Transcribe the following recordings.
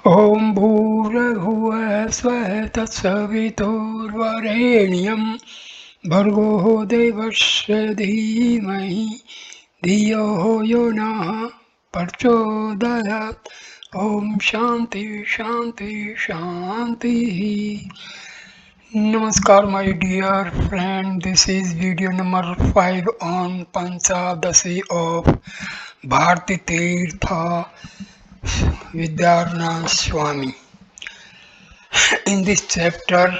ॐ भूर्भुवः स्वः तत्सवितुर्वरेण्यं भर्गो देवस्य धीमहि धियो यो नः प्रचोदयात्। ॐ शांति शांति शांतिः। Namaskar my dear friend, this is video number 5 on Panchadasi of Bharti Tirtha Vidyarnaya Swami. In this chapter,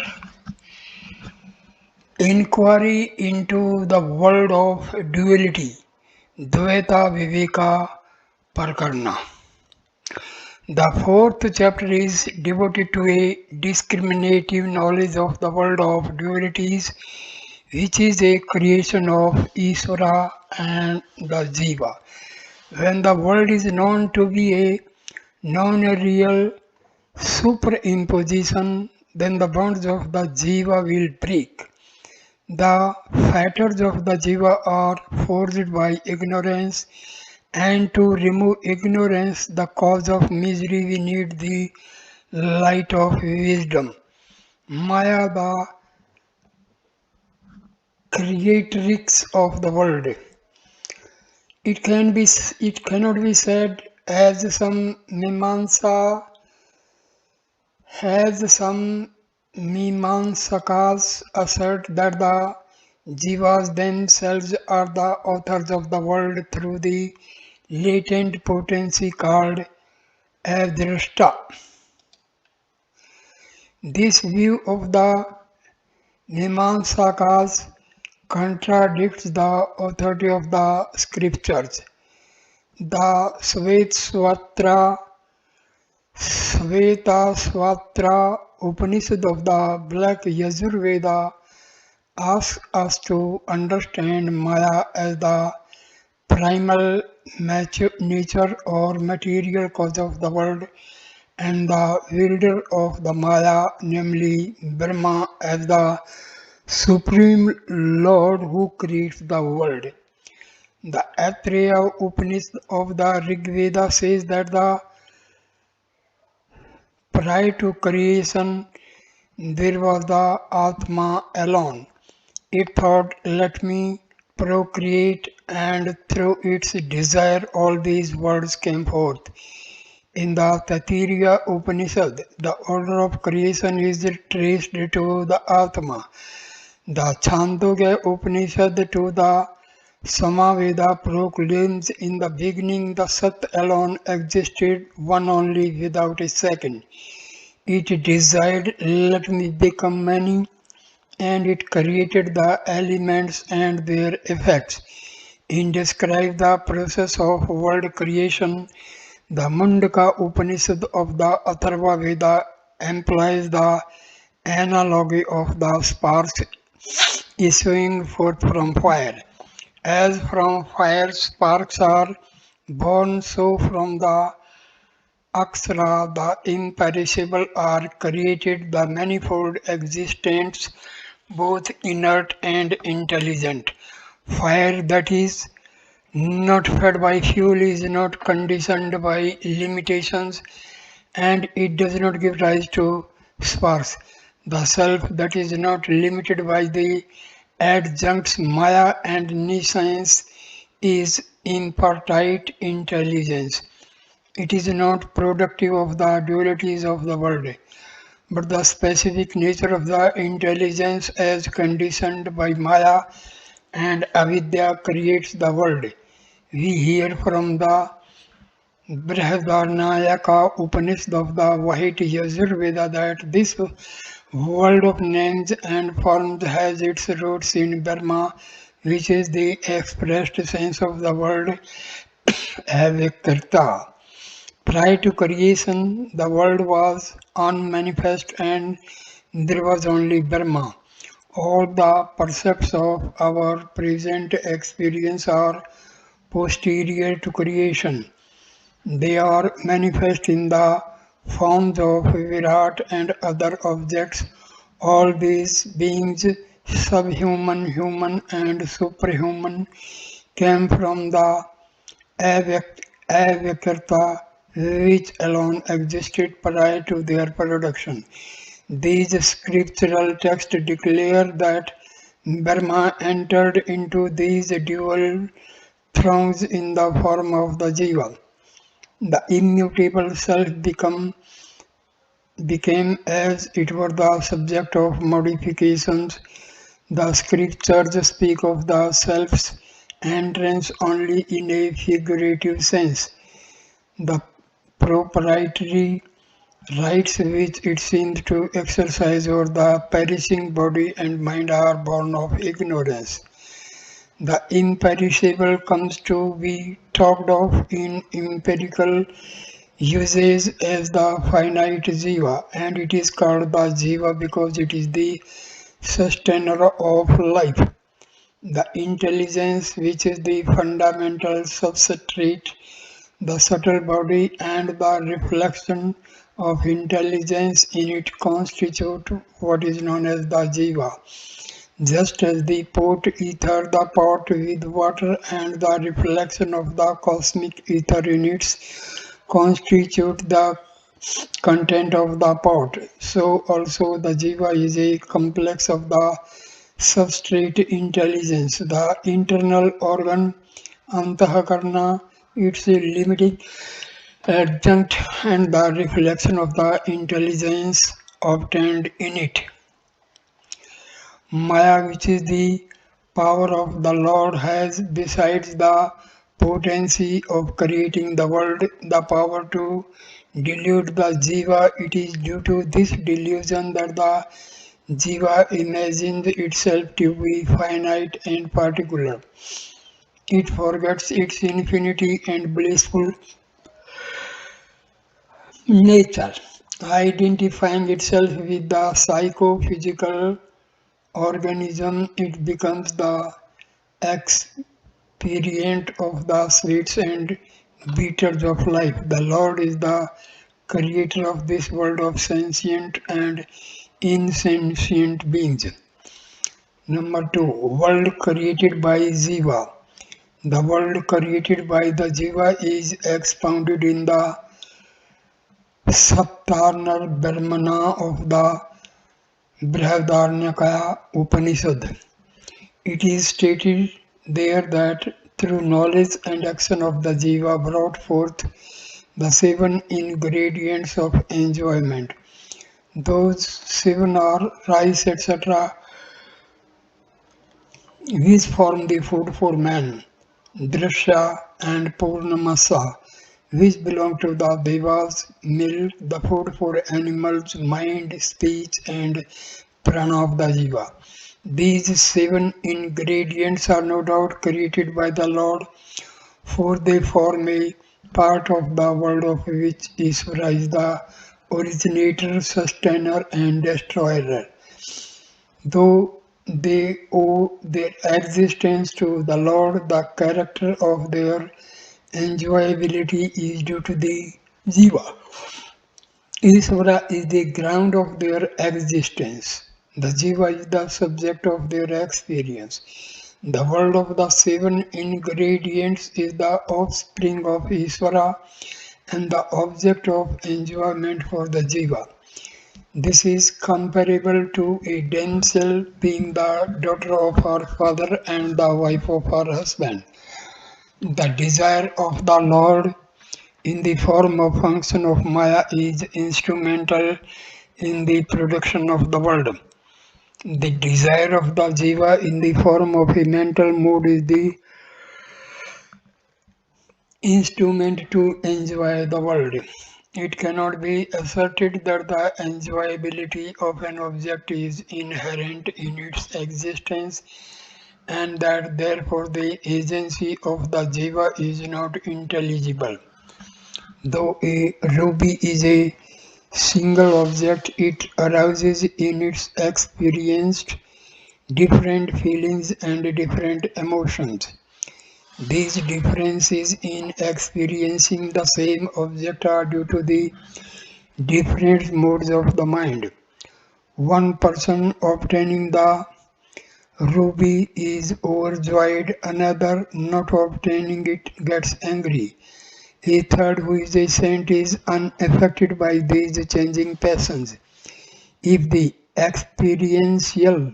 inquiry into the world of duality, Advaita Viveka Prakarana. The fourth chapter is devoted to a discriminative knowledge of the world of dualities, which is a creation of Ishvara and the Jiva. When the world is known to be a non-real superimposition, then the bonds of the Jiva will break. The fetters of the Jiva are forged by ignorance, and to remove ignorance, the cause of misery, we need the light of wisdom. Maya, the creatrix of the world. It cannot be said as some Mimamsakas assert that the Jivas themselves are the authors of the world through the latent potency called Adrashta. This view of the Mimamsakas contradicts the authority of the scriptures. The Svetaswatra Upanishad of the Black Yajurveda asks us to understand Maya as the primal nature or material cause of the world, and the wielder of the Maya, namely Brahma, as the Supreme Lord who creates the world. The Aitreya Upanishad of the Rig Veda says that prior to creation there was the Atma alone. It thought, let me procreate, and through its desire all these worlds came forth. In the Taittiriya Upanishad, the order of creation is traced to the Atma. The Chandogya Upanishad to the Samaveda proclaims, in the beginning the Sat alone existed, one only without a second. It desired, let me become many, and it created the elements and their effects. In describing the process of world creation, the Mundaka Upanishad of the Atharva Veda employs the analogy of the sparks issuing forth from fire. As from fire sparks are born, so from the Akshara, the imperishable, are created the manifold existents, both inert and intelligent. Fire that is not fed by fuel is not conditioned by limitations, and it does not give rise to sparks. The self that is not limited by the adjuncts Maya and nescience is impartite intelligence. It is not productive of the dualities of the world, but the specific nature of the intelligence as conditioned by Maya and Avidya creates the world. We hear from the Vidyarnaya Upanishad of the White Yajurveda that this world of names and forms has its roots in Brahma, which is the expressed sense of the word Tirtha. Prior to creation, the world was unmanifest and there was only Brahma. All the percepts of our present experience are posterior to creation. They are manifest in the forms of Virat and other objects. All these beings, subhuman, human and superhuman, came from the Avyakta which alone existed prior to their production. These scriptural texts declare that Brahma entered into these dual thrones in the form of the Jiva. The immutable self became as it were the subject of modifications. The scriptures speak of the self's entrance only in a figurative sense. The proprietary rights which it seemed to exercise over the perishing body and mind are born of ignorance. The imperishable comes to be talked of in empirical usage as the finite jiva, and it is called the jiva because it is the sustainer of life. The intelligence, which is the fundamental substrate, the subtle body, and the reflection of intelligence in it constitute what is known as the jiva. Just as the pot ether, the pot with water, and the reflection of the cosmic ether in it constitute the content of the pot, so also the jiva is a complex of the substrate intelligence. The internal organ, antahakarana, its limiting adjunct, and the reflection of the intelligence obtained in it. Maya, which is the power of the Lord, has, besides the potency of creating the world, the power to delude the jiva. It is due to this delusion that the jiva imagines itself to be finite and particular. It forgets its infinity and blissful nature, identifying itself with the psychophysical organism. It becomes the experient of the sweets and bitters of life. The Lord is the creator of this world of sentient and insentient beings. Number 2, world created by Jiva. The world created by the Jiva is expounded in the Saptarnar Brahmana of the Vidyarnaya Upanishad. It is stated there that through knowledge and action of the Jiva brought forth the 7 ingredients of enjoyment. Those 7 are rice, etc., which form the food for man, Drishya and Purnamasa, which belong to the Devas, milk, the food for animals, mind, speech, and prana of the Jiva. These 7 ingredients are no doubt created by the Lord, for they form a part of the world of which Ishvara is the originator, sustainer, and destroyer. Though they owe their existence to the Lord, the character of their enjoyability is due to the Jiva. Ishvara is the ground of their existence. The Jiva is the subject of their experience. The world of the 7 ingredients is the offspring of Ishvara and the object of enjoyment for the Jiva. This is comparable to a damsel being the daughter of her father and the wife of her husband. The desire of the Lord in the form of function of Maya is instrumental in the production of the world. The desire of the Jiva in the form of a mental mood is the instrument to enjoy the world. It cannot be asserted that the enjoyability of an object is inherent in its existence and that therefore the agency of the Jiva is not intelligible. Though a ruby is a single object, it arouses in its experience different feelings and different emotions. These differences in experiencing the same object are due to the different modes of the mind. One person obtaining the ruby is overjoyed, another not obtaining it gets angry. A third, who is a saint, is unaffected by these changing passions. If the experiential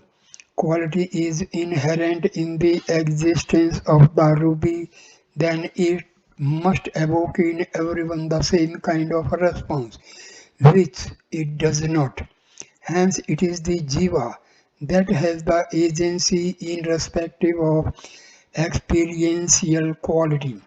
quality is inherent in the existence of the ruby, then it must evoke in everyone the same kind of response, which it does not. Hence, it is the jiva that has the agency in respective of experiential quality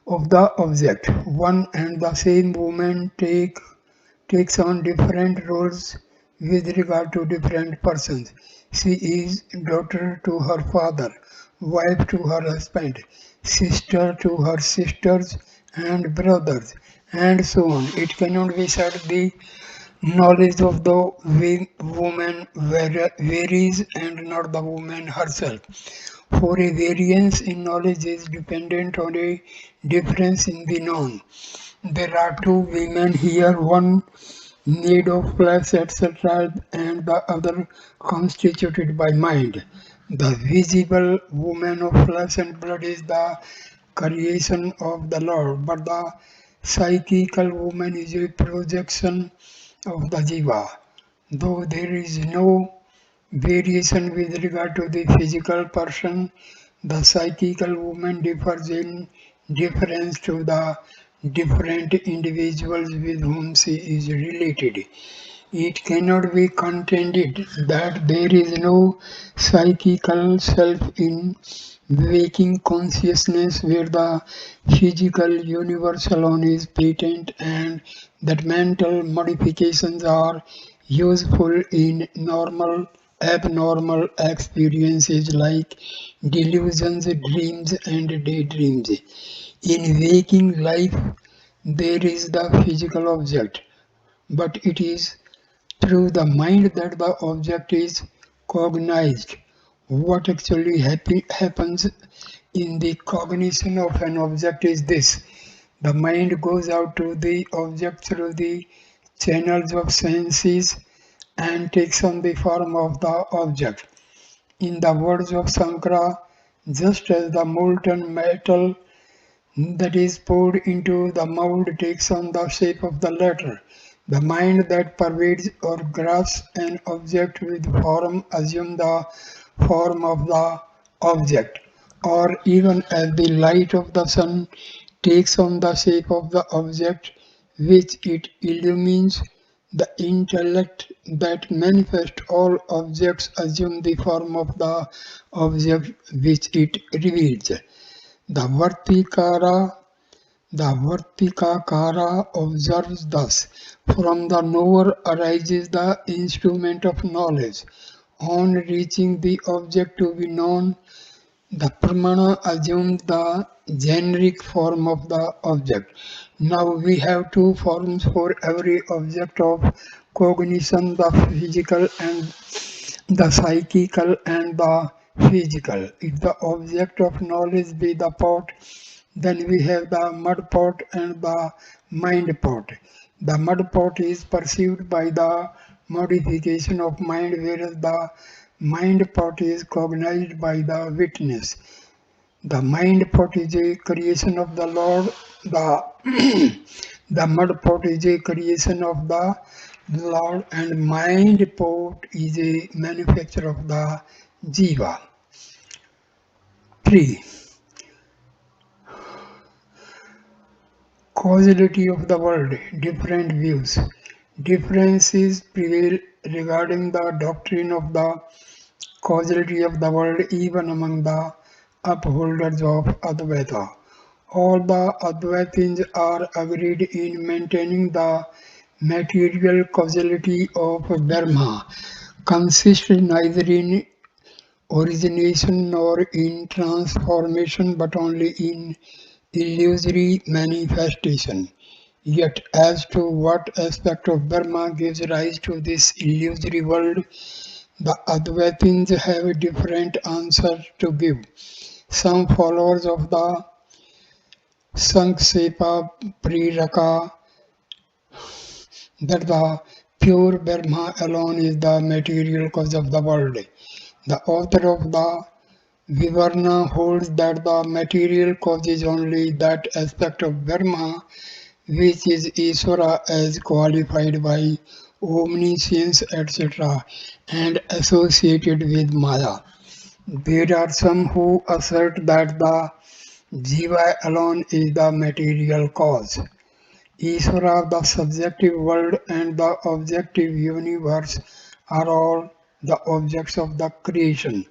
of the object. One and the same woman takes on different roles with regard to different persons. She is daughter to her father, wife to her husband, sister to her sisters and brothers, and so on. It cannot be said the knowledge of the woman varies and not the woman herself. For a variance in knowledge is dependent on a difference in the known. There are two women here, one made of flesh, etc., and the other constituted by mind. The visible woman of flesh and blood is the creation of the Lord, but the psychical woman is a projection of the Jiva. Though there is no variation with regard to the physical person, the psychical woman differs in difference to the different individuals with whom she is related. It cannot be contended that there is no psychical self in waking consciousness where the physical universe alone is patent and that mental modifications are useful in abnormal experiences like delusions, dreams and daydreams. In waking life there is the physical object, but it is through the mind that the object is cognized. What actually happens in the cognition of an object is this: the mind goes out to the object through the channels of senses and takes on the form of the object. In the words of Sankara, just as the molten metal that is poured into the mold takes on the shape of the latter. The mind that pervades or grasps an object with form assumes the form of the object, or even as the light of the sun takes on the shape of the object which it illumines, the intellect that manifests all objects assume the form of the object which it reveals. The Vartikakara observes thus: from the knower arises the instrument of knowledge. On reaching the object to be known, the Pramana assumes the generic form of the object. Now we have two forms for every object of cognition: the physical and the psychical and the physical. If the object of knowledge be the pot, then we have the mud pot and the mind pot. The mud pot is perceived by the modification of mind, whereas the mind pot is cognized by the witness. The mind pot is a creation of the Lord. The the mud pot is a creation of the Lord, and mind pot is a manufacture of the Jiva. 3. Causality of the world, different views. Differences prevail regarding the doctrine of the causality of the world even among the upholders of Advaita. All the Advaitins are agreed in maintaining the material causality of Brahma consists neither in origination nor in transformation but only in illusory manifestation. Yet as to what aspect of Brahma gives rise to this illusory world, the Advaitins have a different answer to give. Some followers of the Sanksepa Priraka that the pure Brahma alone is the material cause of the world. The author of the Vivarna holds that the material cause is only that aspect of Brahma which is Isvara as qualified by omniscience etc. and associated with Maya. There are some who assert that the Jiva alone is the material cause. Isvara, the subjective world, and the objective universe are all the objects of the creation.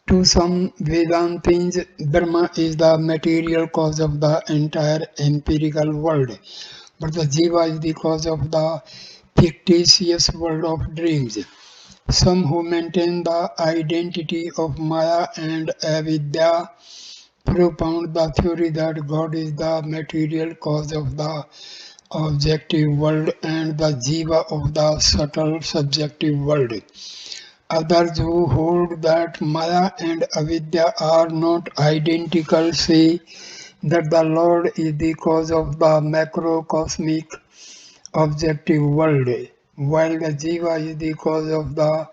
To some Vedantins, Brahma is the material cause of the entire empirical world, but the Jiva is the cause of the fictitious world of dreams. Some who maintain the identity of Maya and Avidya propound the theory that God is the material cause of the objective world and the Jiva of the subtle subjective world. Others who hold that Maya and Avidya are not identical say that the Lord is the cause of the macrocosmic objective world, while the Jiva is the cause of the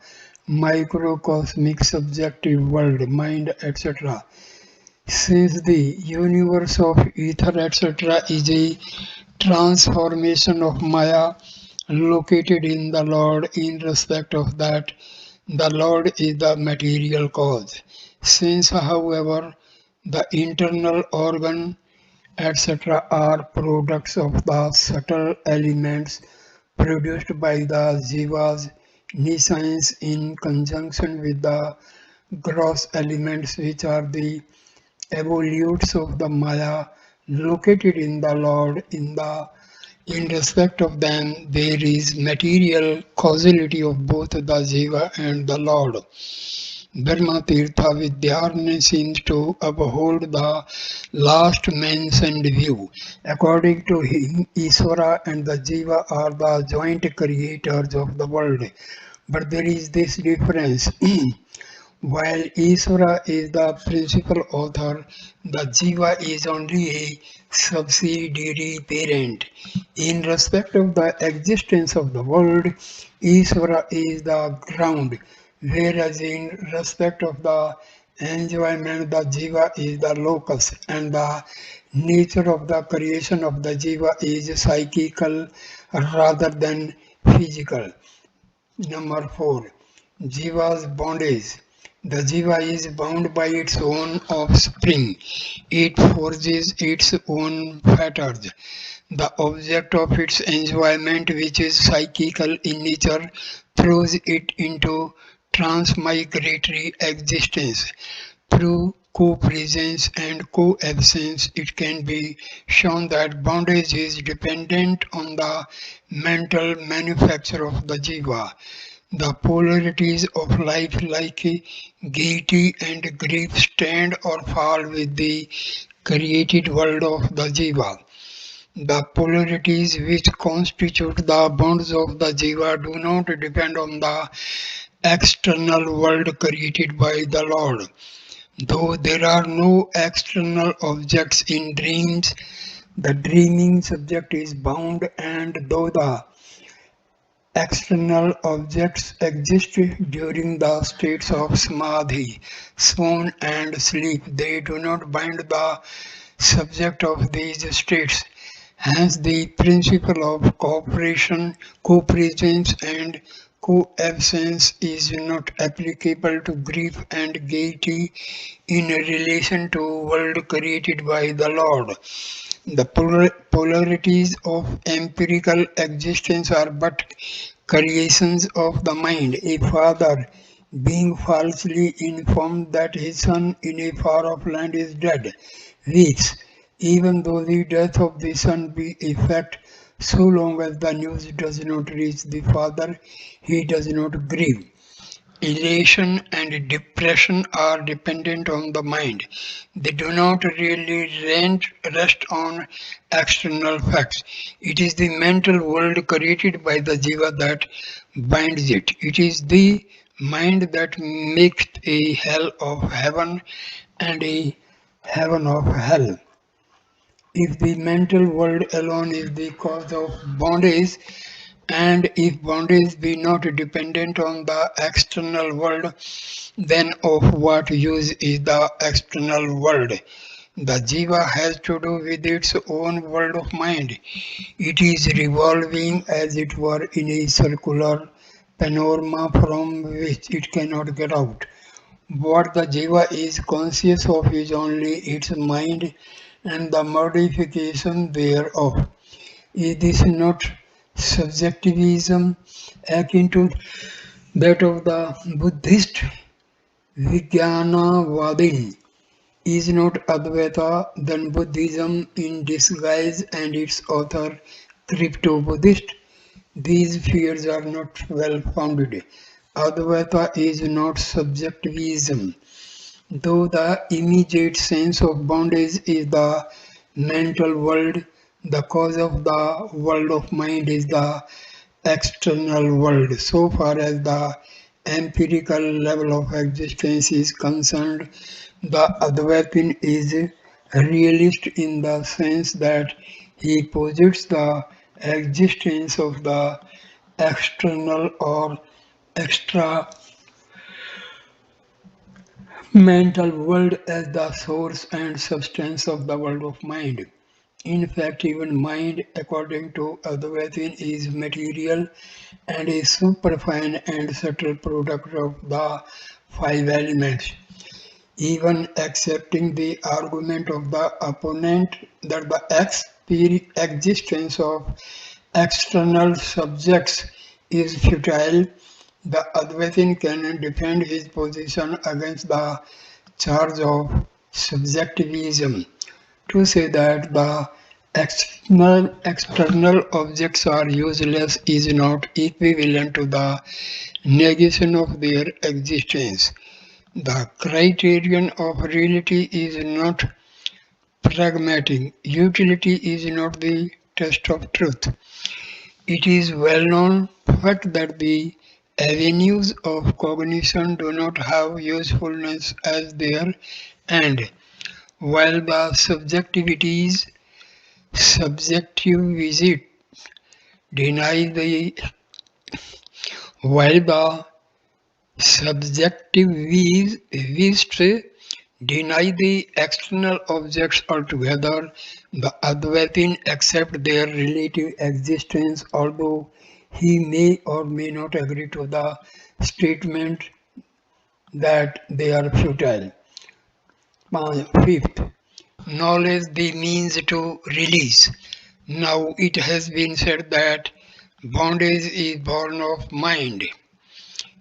microcosmic subjective world, mind, etc. Since the universe of ether, etc., is a transformation of Maya located in the Lord, in respect of that, the Lord is the material cause. Since, however, the internal organ, etc., are products of the subtle elements produced by the Jiva's nescience in conjunction with the gross elements, which are the evolutes of the Maya located in the Lord. In respect of them, there is material causality of both the Jiva and the Lord. Brahma Tirtha Vidyarnaya seems to uphold the last mentioned view. According to him, Isvara and the Jiva are the joint creators of the world. But there is this difference. While Isvara is the principal author, the Jiva is only a subsidiary parent. In respect of the existence of the world, Isvara is the ground, whereas in respect of the enjoyment, the Jiva is the locus, and the nature of the creation of the Jiva is psychical rather than physical. Number 4. Jiva's bondage. The Jiva is bound by its own offspring. It forges its own fetters. The object of its enjoyment, which is psychical in nature, throws it into transmigratory existence. Through co-presence and co-absence, it can be shown that bondage is dependent on the mental manufacture of the jiva. The polarities of life like gaiety and grief stand or fall with the created world of the jiva. The polarities which constitute the bonds of the jiva do not depend on the external world created by the Lord. Though there are no external objects in dreams, the dreaming subject is bound, and though the external objects exist during the states of samadhi, swoon, and sleep, they do not bind the subject of these states. Hence, the principle of cooperation, co-presence, and co-absence is not applicable to grief and gaiety in relation to world created by the Lord. The polarities of empirical existence are but creations of the mind. A father, being falsely informed that his son in a far-off land is dead, weeps, even though the death of the son be a fact. So long as the news does not reach the father, he does not grieve. Elation and depression are dependent on the mind. They do not really rest on external facts. It is the mental world created by the jiva that binds it. It is the mind that makes a hell of heaven and a heaven of hell. If the mental world alone is the cause of bondage, And if bondage be not dependent on the external world, then of what use is the external world? The jiva has to do with its own world of mind. It is revolving as it were in a circular panorama from which it cannot get out. What the jiva is conscious of is only its mind and the modification thereof. Is this not subjectivism akin to that of the Buddhist Vidyarnaya? Is not Advaita then Buddhism in disguise and its author crypto-Buddhist? These fears are not well founded. Advaita is not subjectivism, though the immediate sense of bondage is the mental world. The cause of the world of mind is the external world. So far as the empirical level of existence is concerned, the Advaitin is a realist in the sense that he posits the existence of the external or extra mental world as the source and substance of the world of mind. In fact, even mind, according to Advaitin, is material and a superfine and subtle product of the five elements. Even accepting the argument of the opponent that the existence of external subjects is futile, the Advaitin can defend his position against the charge of subjectivism. To say that the external objects are useless is not equivalent to the negation of their existence. The criterion of reality is not pragmatic. Utility is not the test of truth. It is well known fact that the avenues of cognition do not have usefulness as their end, while the subjectivity denies the while the subjectivists deny the external objects altogether. The Advaitin accepts their relative existence, although he may or may not agree to the statement that they are futile. Fifth, knowledge the means to release. Now it has been said that bondage is born of mind.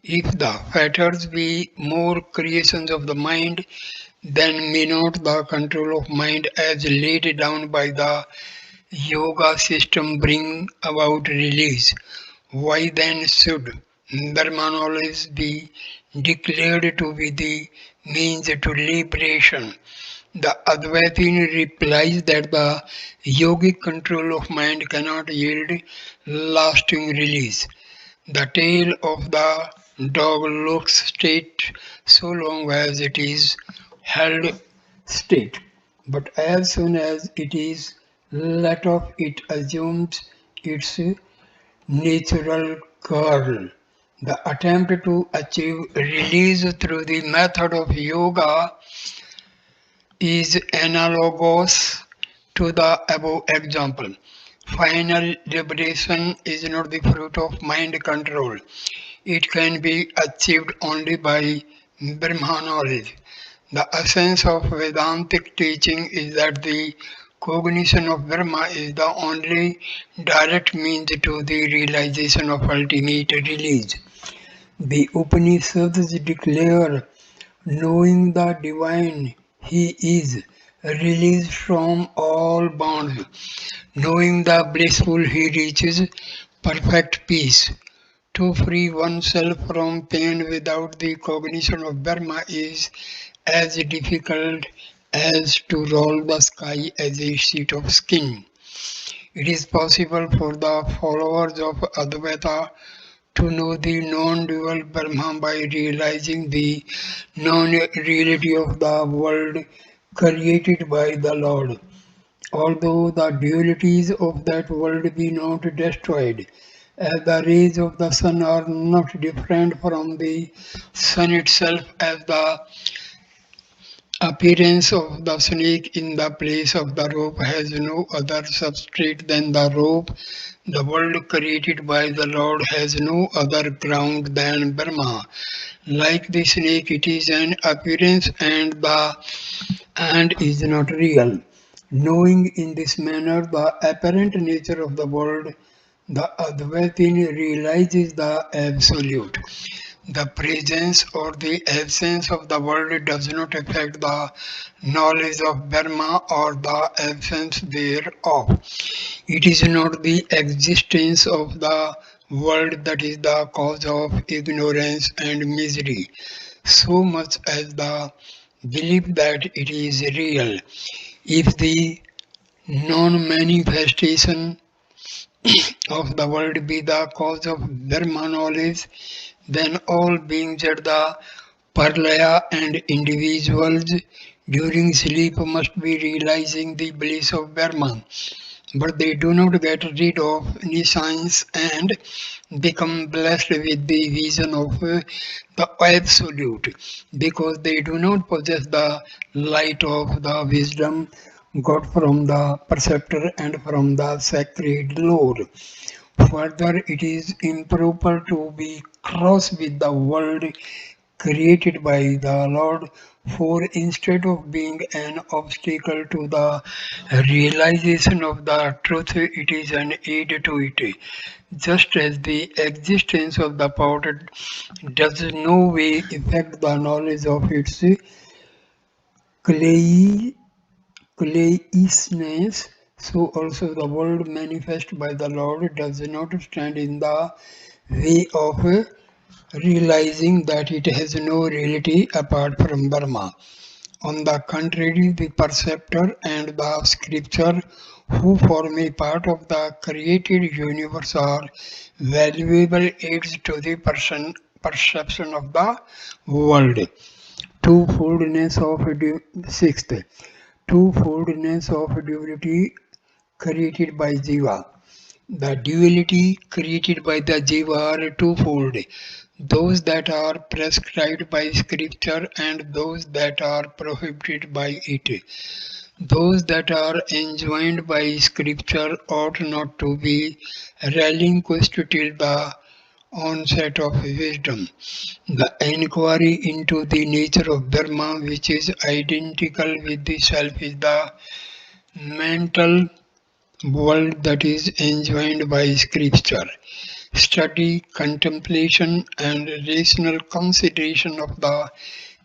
If the fetters be more creations of the mind, then may not the control of mind as laid down by the yoga system bring about release? Why then should Dharma knowledge be declared to be the means to liberation? The Advaitin replies that the yogic control of mind cannot yield lasting release. The tail of the dog looks straight so long as it is held straight, but as soon as it is let off, it assumes its natural curl. The attempt to achieve release through the method of yoga is analogous to the above example. Final liberation is not the fruit of mind control. It can be achieved only by Brahma knowledge. The essence of Vedantic teaching is that the cognition of Brahma is the only direct means to the realization of ultimate release. The Upanishads declare, knowing the divine, he is released from all bonds. Knowing the blissful, he reaches perfect peace. To free oneself from pain without the cognition of Brahma is as difficult as to roll the sky as a sheet of skin. It is possible for the followers of Advaita to know the non-dual Brahma by realizing the non-reality of the world created by the Lord. Although the dualities of that world be not destroyed, as the rays of the sun are not different from the sun itself, as the appearance of the snake in the place of the rope has no other substrate than the rope. The world created by the Lord has no other ground than Brahma. Like the snake, it is an appearance and is not real. Knowing in this manner the apparent nature of the world, the Advaita realizes the absolute. The presence or the absence of the world does not affect the knowledge of Brahma or the absence thereof. It is not the existence of the world that is the cause of ignorance and misery, so much as the belief that it is real. If the non-manifestation of the world be the cause of Brahma knowledge, then all beings at the Parlaya and individuals during sleep must be realizing the bliss of Brahman, but they do not get rid of nescience and become blessed with the vision of the Absolute, because they do not possess the light of the wisdom got from the preceptor and from the sacred Lord. Further, it is improper to be cross with the world created by the Lord, for instead of being an obstacle to the realization of the truth, it is an aid to it. Just as the existence of the pot does no way affect the knowledge of its clay, clayishness, so also the world manifest by the Lord does not stand in the way of realizing that it has no reality apart from Brahma. On the contrary, the perceptor and the scripture, who form a part of the created universe, are valuable aids to the perception of the world. Twofoldness of sixth, twofoldness of duality created by Jiva. The duality created by the Jiva are twofold, those that are prescribed by scripture and those that are prohibited by it. Those that are enjoined by scripture ought not to be relinquished till the onset of wisdom. The inquiry into the nature of Dharma, which is identical with the self, is the mental world that is enjoined by scripture. Study, contemplation, and rational consideration of the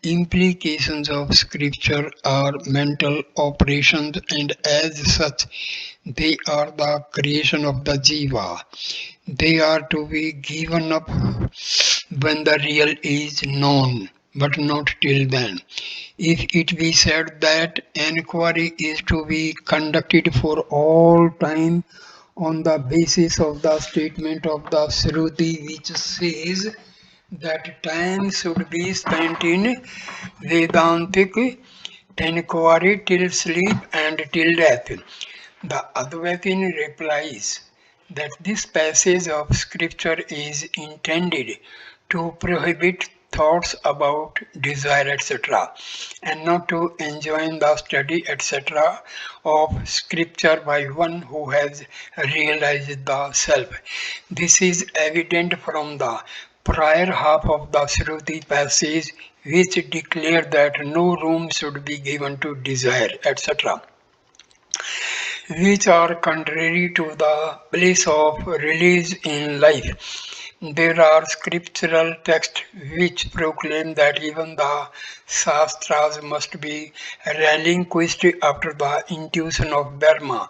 implications of scripture are mental operations, and as such, they are the creation of the jiva. They are to be given up when the real is known, but not till then. If it be said that enquiry is to be conducted for all time on the basis of the statement of the Shruti, which says that time should be spent in Vedantic inquiry till sleep and till death. The Advaitin replies that this passage of scripture is intended to prohibit thoughts about desire, etc., and not to enjoin the study, etc., of scripture by one who has realized the self. This is evident from the prior half of the Shruti passage, which declared that no room should be given to desire, etc., which are contrary to the bliss of release in life. There are scriptural texts which proclaim that even the Shastras must be relinquished after the intuition of Dharma.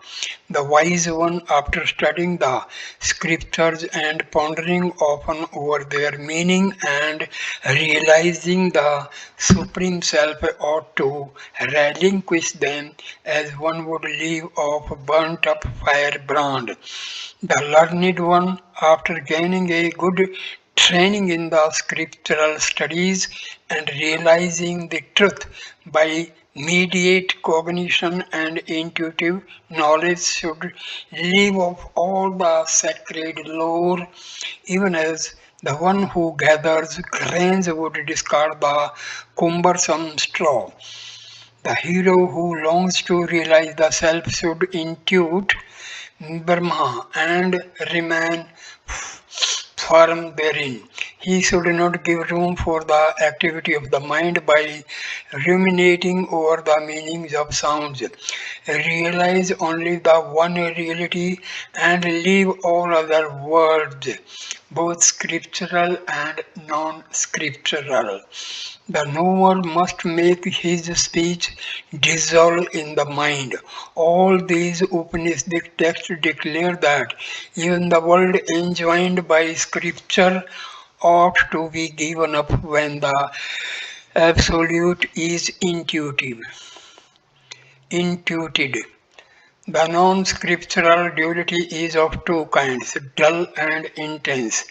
The wise one, after studying the scriptures and pondering often over their meaning and realizing the Supreme Self, ought to relinquish them as one would leave off burnt up firebrand. The learned one, after gaining a good training in the scriptural studies and realizing the truth by mediate cognition and intuitive knowledge should leave off all the sacred lore, even as the one who gathers grains would discard the cumbersome straw. The hero who longs to realize the self should intuit Brahma and remain firm therein. He should not give room for the activity of the mind by ruminating over the meanings of sounds. Realize only the one reality and leave all other words, both scriptural and non scriptural. The knower must make his speech dissolve in the mind. All these Upanishadic texts declare that even the world enjoined by scripture ought to be given up when the absolute is intuited. The non-scriptural duality is of two kinds, dull and intense.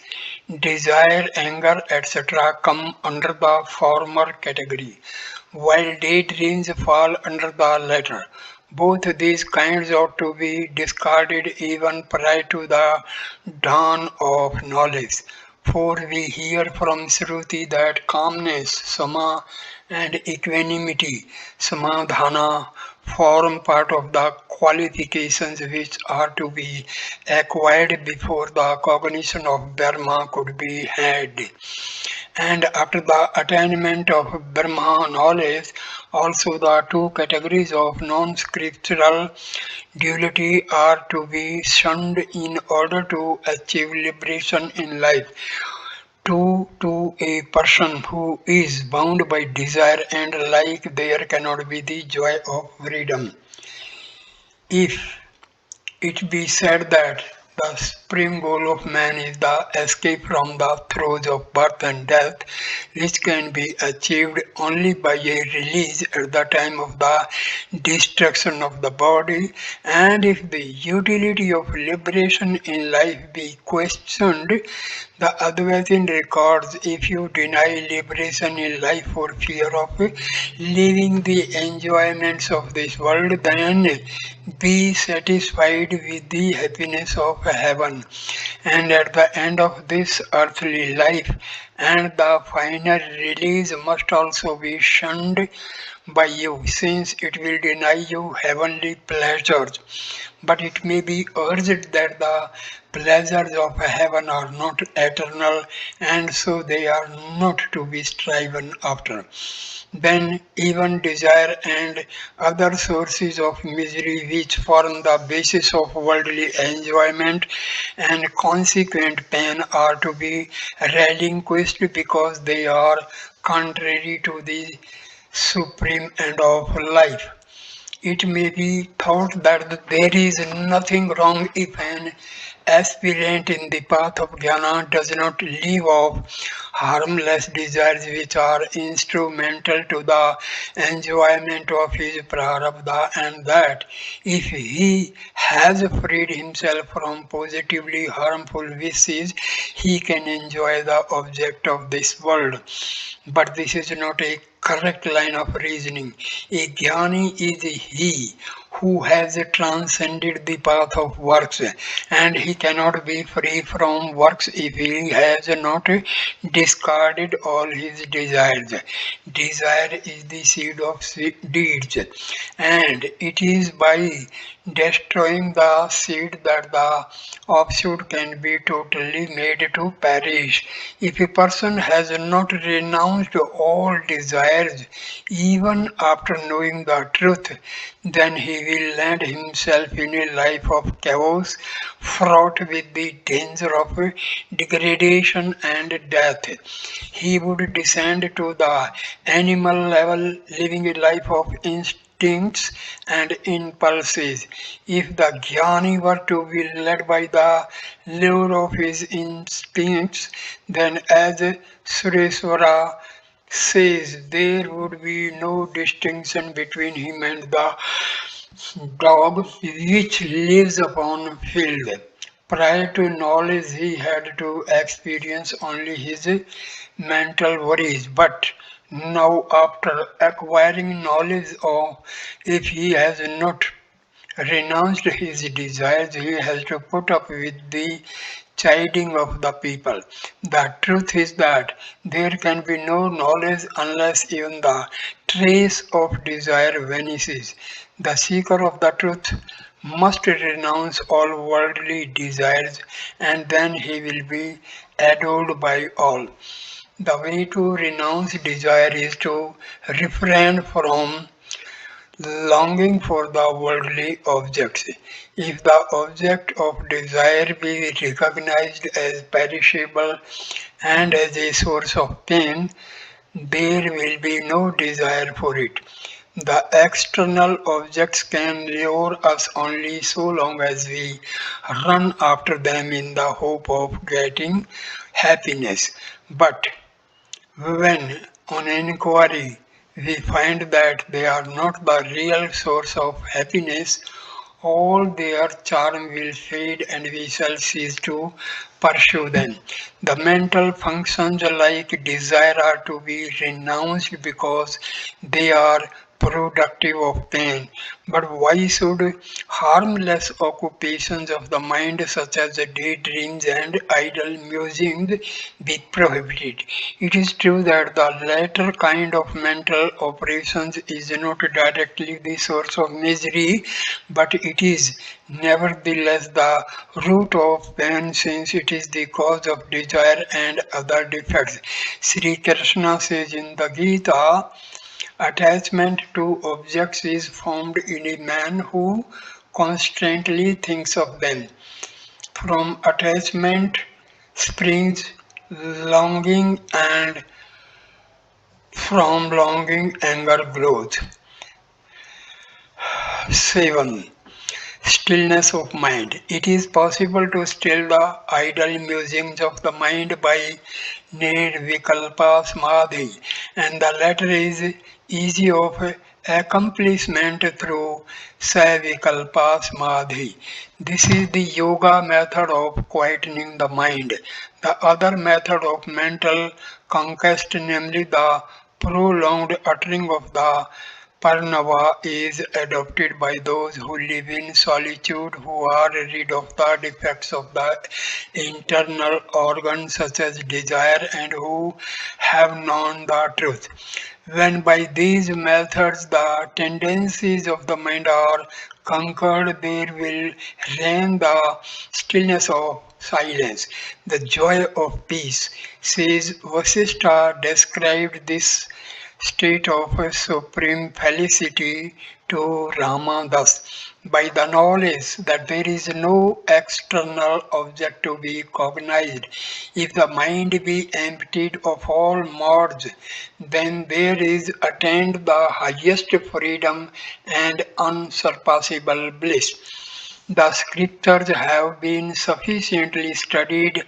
Desire, anger, etc. come under the former category, while daydreams fall under the latter. Both these kinds ought to be discarded even prior to the dawn of knowledge. For we hear from Shruti that calmness, sama, and equanimity, samadhana, form part of the qualifications which are to be acquired before the cognition of Brahma could be had. And after the attainment of Brahma knowledge, also the two categories of non-scriptural duality are to be shunned in order to achieve liberation in life. To a person who is bound by desire and like there cannot be the joy of freedom. If it be said that the supreme goal of man is the escape from the throes of birth and death, which can be achieved only by a release at the time of the destruction of the body, and if the utility of liberation in life be questioned, the Advaitin records if you deny liberation in life for fear of leaving the enjoyments of this world, then be satisfied with the happiness of heaven. And at the end of this earthly life, and the final release must also be shunned by you, since it will deny you heavenly pleasures. But it may be urged that the pleasures of heaven are not eternal, and so they are not to be striven after. Then even desire and other sources of misery which form the basis of worldly enjoyment and consequent pain are to be relinquished because they are contrary to the supreme end of life. It may be thought that there is nothing wrong if an aspirant in the path of jnana does not leave off harmless desires which are instrumental to the enjoyment of his prarabdha, and that if he has freed himself from positively harmful wishes, he can enjoy the object of this world. But this is not a correct line of reasoning. A jnani is he who has transcended the path of works, and he cannot be free from works if he has not discarded all his desires. Desire is the seed of deeds, and it is by destroying the seed that the offshoot can be totally made to perish. If a person has not renounced all desires, even after knowing the truth, then he will land himself in a life of chaos, fraught with the danger of degradation and death. He would descend to the animal level, living a life of instincts and impulses. If the jnani were to be led by the lure of his instincts, then as Sureswara says, there would be no distinction between him and the dog which lives upon field. Prior to knowledge, he had to experience only his mental worries. But now, after acquiring knowledge, or if he has not renounced his desires, he has to put up with the chiding of the people. The truth is that there can be no knowledge unless even the trace of desire vanishes. The seeker of the truth must renounce all worldly desires, and then he will be adored by all. The way to renounce desire is to refrain from longing for the worldly objects. If the object of desire be recognized as perishable and as a source of pain, there will be no desire for it. The external objects can lure us only so long as we run after them in the hope of getting happiness. But when, on inquiry, we find that they are not the real source of happiness, all their charm will fade and we shall cease to pursue them. The mental functions like desire are to be renounced because they are productive of pain. But why should harmless occupations of the mind such as daydreams and idle musings be prohibited? It is true that the latter kind of mental operations is not directly the source of misery, but it is nevertheless the root of pain since it is the cause of desire and other defects. Sri Krishna says in the Gita, attachment to objects is formed in a man who constantly thinks of them. From attachment springs longing, and from longing anger grows. 7. Stillness of mind. It is possible to still the idle musings of the mind by nirvikalpa samadhi, and the latter is easy of accomplishment through savikalpa samadhi. This is the yoga method of quietening the mind. The other method of mental conquest, namely the prolonged uttering of the Parnava, is adopted by those who live in solitude, who are rid of the defects of the internal organs such as desire, and who have known the truth. When by these methods the tendencies of the mind are conquered, there will reign the stillness of silence, the joy of peace. Says Vasishtha described this state of supreme felicity to Rama thus: by the knowledge that there is no external object to be cognized, if the mind be emptied of all modes, then there is attained the highest freedom and unsurpassable bliss. The scriptures have been sufficiently studied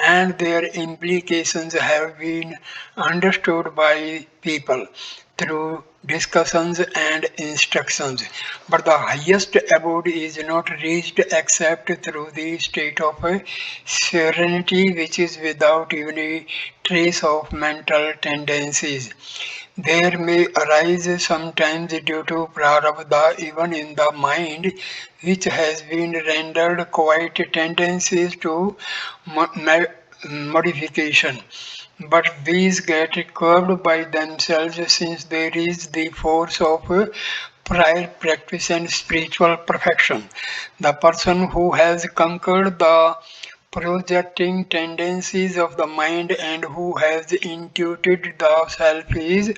and their implications have been understood by people through discussions and instructions. But the highest abode is not reached except through the state of serenity which is without even a trace of mental tendencies. There may arise sometimes due to prarabdha even in the mind, which has been rendered quite tendencies to modification. But these get curbed by themselves since there is the force of prior practice and spiritual perfection. The person who has conquered the projecting tendencies of the mind and who has intuited the self is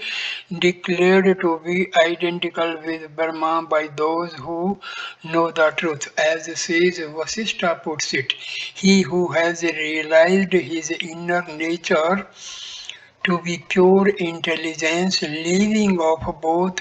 declared to be identical with Brahma by those who know the truth. As says Vasishtha puts it, he who has realized his inner nature to be pure intelligence, leaving off both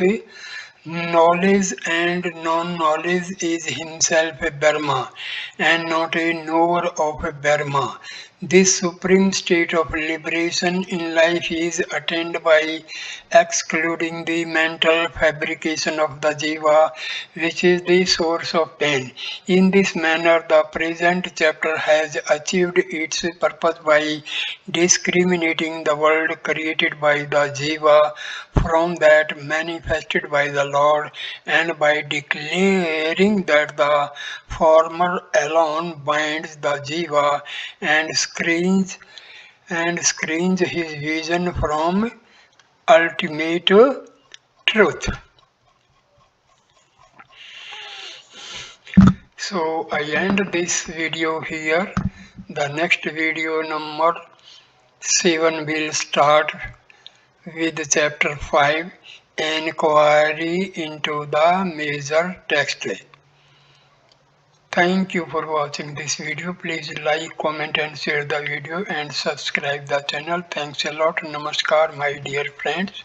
knowledge and non-knowledge, is himself a Brahma and not a knower of a Brahma. This supreme state of liberation in life is attained by excluding the mental fabrication of the jiva, which is the source of pain. In this manner, the present chapter has achieved its purpose by discriminating the world created by the jiva from that manifested by the Lord, and by declaring that the former alone binds the jiva and screens his vision from ultimate truth. So I end this video here. The next video number 7 will start with chapter 5, Inquiry into the Major Text. Thank you for watching this video. Please like, comment and share the video and subscribe the channel. Thanks a lot. Namaskar my dear friends.